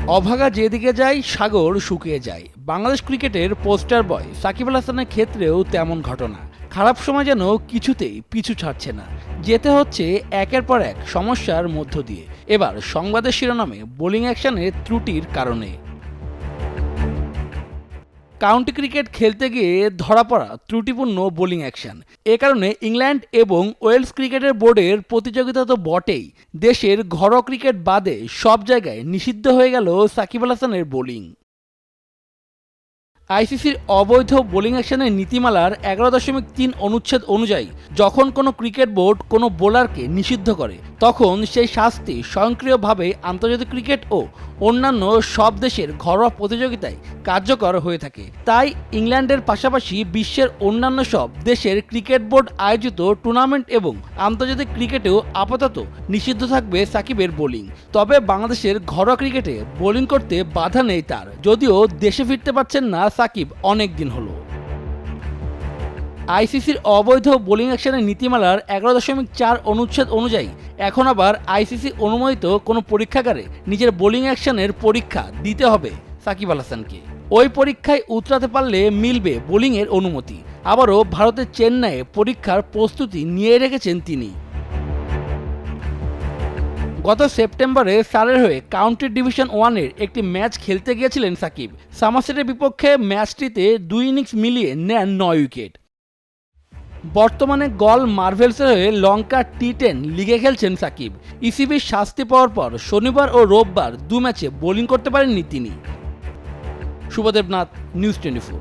অভাগা যেদিকে যায় সাগর শুকিয়ে যায়। বাংলাদেশ ক্রিকেটের পোস্টার বয় সাকিব আল হাসানের ক্ষেত্রেও তেমন ঘটনা। খারাপ সময় যেন কিছুতেই পিছু ছাড়ছে না, যেতে হচ্ছে একের পর এক সমস্যার মধ্য দিয়ে। এবার সংবাদের শিরোনামে বোলিং অ্যাকশনের ত্রুটির কারণে। কাউন্টি ক্রিকেট খেলতে গিয়ে ধরা পড়া ত্রুটিপূর্ণ বোলিং অ্যাকশন। এ কারণে ইংল্যান্ড এবং ওয়েলস ক্রিকেটের বোর্ডের প্রতিযোগিতা তো বটেই, দেশের ঘরোয়া ক্রিকেট বাদে সব জায়গায় নিষিদ্ধ হয়ে গেল সাকিব আল হাসানের বোলিং। আইসিসির অবৈধ বোলিং অ্যাকশনের নীতিমালার 11.3 অনুচ্ছেদ অনুযায়ী যখন কোনো ক্রিকেট বোর্ড কোনো বোলারকে নিষিদ্ধ করে, তখন সেই শাস্তি স্বয়ংক্রিয়ভাবে আন্তর্জাতিক ক্রিকেট ও অন্যান্য সব দেশের ঘরোয়া প্রতিযোগিতায় কার্যকর হয়ে থাকে। তাই ইংল্যান্ডের পাশাপাশি বিশ্বের অন্যান্য সব দেশের ক্রিকেট বোর্ড আয়োজিত টুর্নামেন্ট এবং আন্তর্জাতিক ক্রিকেটেও আপাতত নিষিদ্ধ থাকবে সাকিবের বোলিং। তবে বাংলাদেশের ঘরোয়া ক্রিকেটে বোলিং করতে বাধা নেই তার, যদিও দেশে ফিরতে পারছেন না সাকিব অনেক দিন হলো। আইসিসির অবৈধ বোলিং অ্যাকশনের নীতিমালার 11.4 অনুচ্ছেদ অনুযায়ী এখন আবার আইসিসি অনুমোদিত কোনো পরীক্ষাগারে নিজের বোলিং অ্যাকশনের পরীক্ষা দিতে হবে সাকিব আল হাসানকে। ওই পরীক্ষায় উতরাতে পারলে মিলবে বোলিংয়ের অনুমতি। আবারও ভারতের চেন্নাইয়ে পরীক্ষার প্রস্তুতি নিয়ে রেখেছেন তিনি। গত সেপ্টেম্বরে সারের হয়ে কাউন্টি ডিভিশন ওয়ানের একটি ম্যাচ খেলতে গিয়েছিলেন সাকিব। সামারসেটের বিপক্ষে ম্যাচটিতে 2 ইনিংস মিলিয়ে নেন 9 উইকেট। বর্তমানে গল মার্ভেলসের হয়ে লঙ্কা টি10 লিগে খেলছেন সাকিব। ইসিবির শাস্তি পাওয়ার পর শনিবার ও রোববার 2 ম্যাচে বোলিং করতে পারেননি তিনি। শুভদেব নাথ, নিউজ 24।